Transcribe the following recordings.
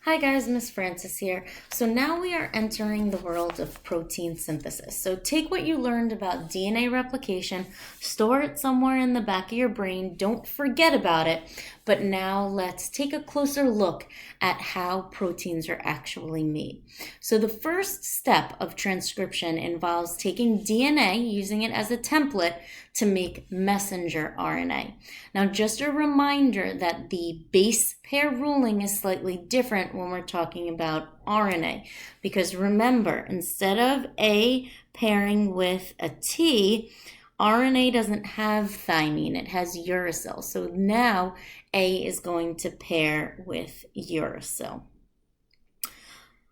Hi guys, Miss Francis here. So now we are entering the world of protein synthesis. So take what you learned about DNA replication, store it somewhere in the back of your brain, don't forget about it, but now let's take a closer look at how proteins are actually made. So the first step of transcription involves taking DNA, using it as a template to make messenger RNA. Now just a reminder that the base pair ruling is slightly different when we're talking about RNA, because remember, instead of A pairing with a T, RNA doesn't have thymine, it has uracil. So now A is going to pair with uracil.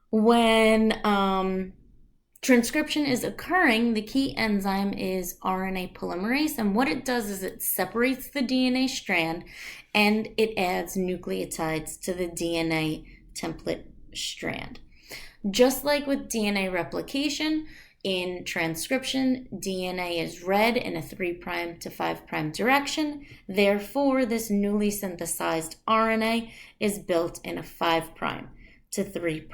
When transcription is occurring, the key enzyme is RNA polymerase, and what it does is it separates the DNA strand and it adds nucleotides to the DNA template strand. Just like with DNA replication, in transcription, DNA is read in a 3' to 5' direction. Therefore, this newly synthesized RNA is built in a 5' to 3'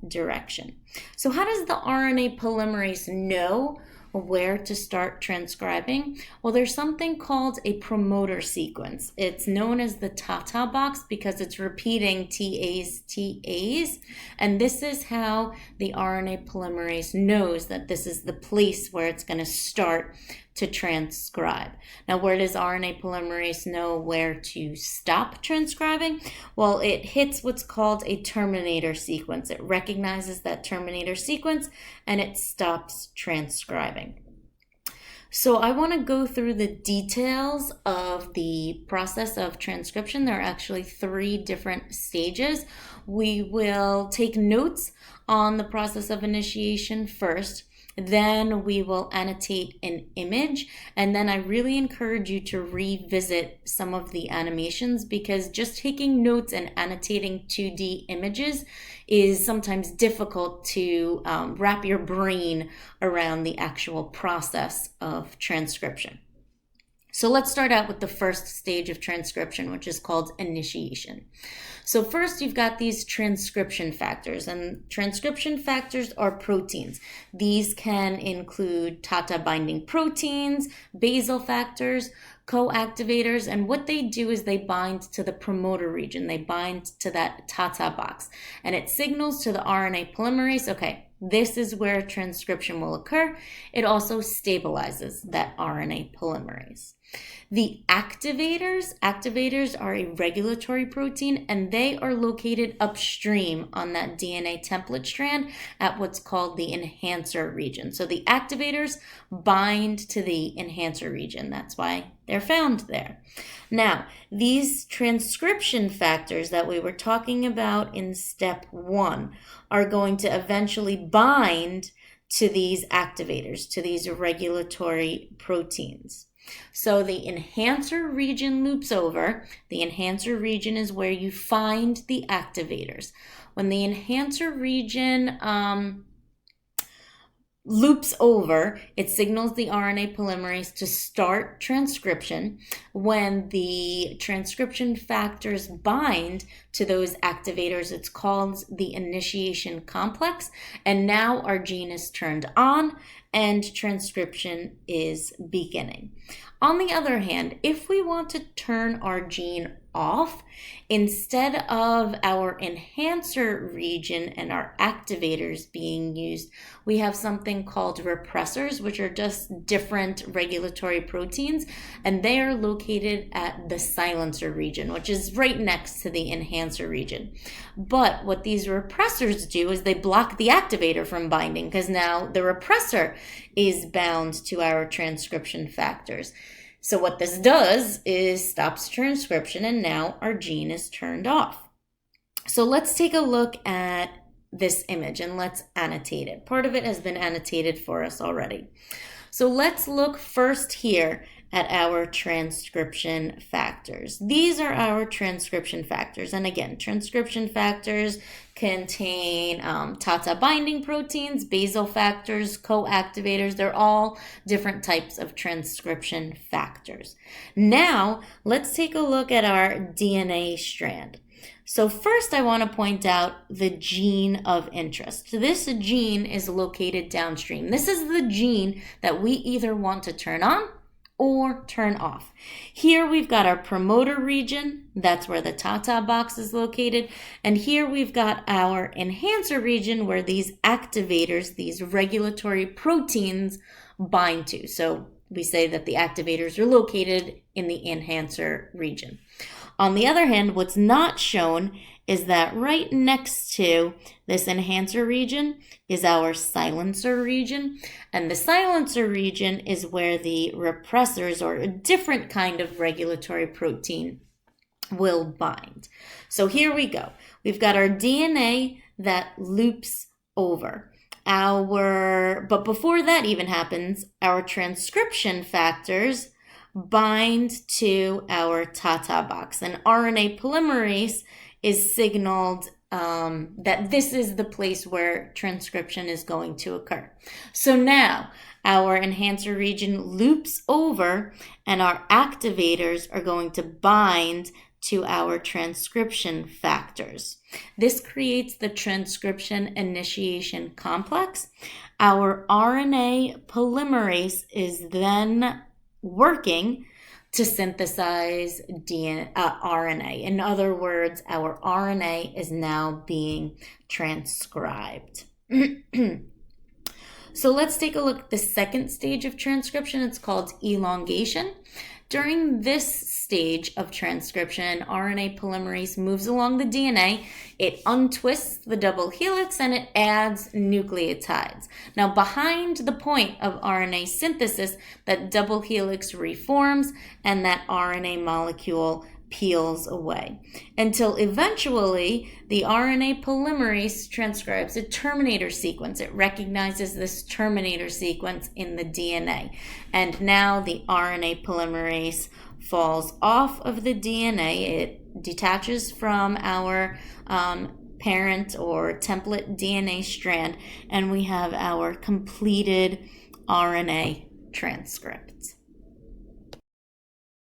direction. So how does the RNA polymerase know where to start transcribing? Well, there's something called a promoter sequence. It's known as the Tata box because it's repeating TAs, TAs, and this is how the RNA polymerase knows that this is the place where it's going to start to transcribe. Now, where does RNA polymerase know where to stop transcribing? Well, it hits what's called a terminator sequence. It recognizes that terminator sequence and it stops transcribing. So I want to go through the details of the process of transcription. There are actually 3 different stages. We will take notes on the process of initiation first. Then we will annotate an image, and then I really encourage you to revisit some of the animations, because just taking notes and annotating 2D images is sometimes difficult to wrap your brain around the actual process of transcription. So let's start out with the first stage of transcription, which is called initiation. So first, you've got these transcription factors, and transcription factors are proteins. These can include Tata binding proteins, basal factors, co-activators, and what they do is they bind to the promoter region. They bind to that Tata box, and it signals to the RNA polymerase, okay, this is where transcription will occur. It also stabilizes that RNA polymerase. The activators are a regulatory protein, and they are located upstream on that DNA template strand at what's called the enhancer region. So the activators bind to the enhancer region. That's why they're found there. Now, these transcription factors that we were talking about in step 1 are going to eventually bind to these activators, to these regulatory proteins. So the enhancer region loops over. The enhancer region is where you find the activators. When the enhancer region loops over, it signals the RNA polymerase to start transcription. When the transcription factors bind to those activators, it's called the initiation complex, and now our gene is turned on and transcription is beginning. On the other hand, if we want to turn our gene off, instead of our enhancer region and our activators being used, we have something called repressors, which are just different regulatory proteins, and they are located at the silencer region, which is right next to the enhancer region. But what these repressors do is they block the activator from binding, because now the repressor is bound to our transcription factors. So what this does is stops transcription, and now our gene is turned off. So let's take a look at this image and let's annotate it. Part of it has been annotated for us already. So let's look first here at our transcription factors. These are our transcription factors. And again, transcription factors contain Tata binding proteins, basal factors, co-activators. They're all different types of transcription factors. Now, let's take a look at our DNA strand. So first I want to point out the gene of interest. This gene is located downstream. This is the gene that we either want to turn on or turn off. Here we've got our promoter region. That's where the Tata box is located. And here we've got our enhancer region where these activators, these regulatory proteins, bind to. So we say that the activators are located in the enhancer region. On the other hand, what's not shown is that right next to this enhancer region is our silencer region. And the silencer region is where the repressors, or a different kind of regulatory protein, will bind. So here we go. We've got our DNA that loops over. But before that even happens, our transcription factors bind to our Tata box. And RNA polymerase is signaled that this is the place where transcription is going to occur. So now our enhancer region loops over and our activators are going to bind to our transcription factors. This creates the transcription initiation complex. Our RNA polymerase is then working to synthesize RNA. In other words, our RNA is now being transcribed. So let's take a look at the second stage of transcription. It's called elongation. During this stage of transcription, RNA polymerase moves along the DNA, it untwists the double helix, and it adds nucleotides. Now, behind the point of RNA synthesis, that double helix reforms and that RNA molecule peels away until eventually the RNA polymerase transcribes a terminator sequence. It recognizes this terminator sequence in the DNA. And now the RNA polymerase falls off of the DNA. It detaches from our parent or template DNA strand, and we have our completed RNA transcript.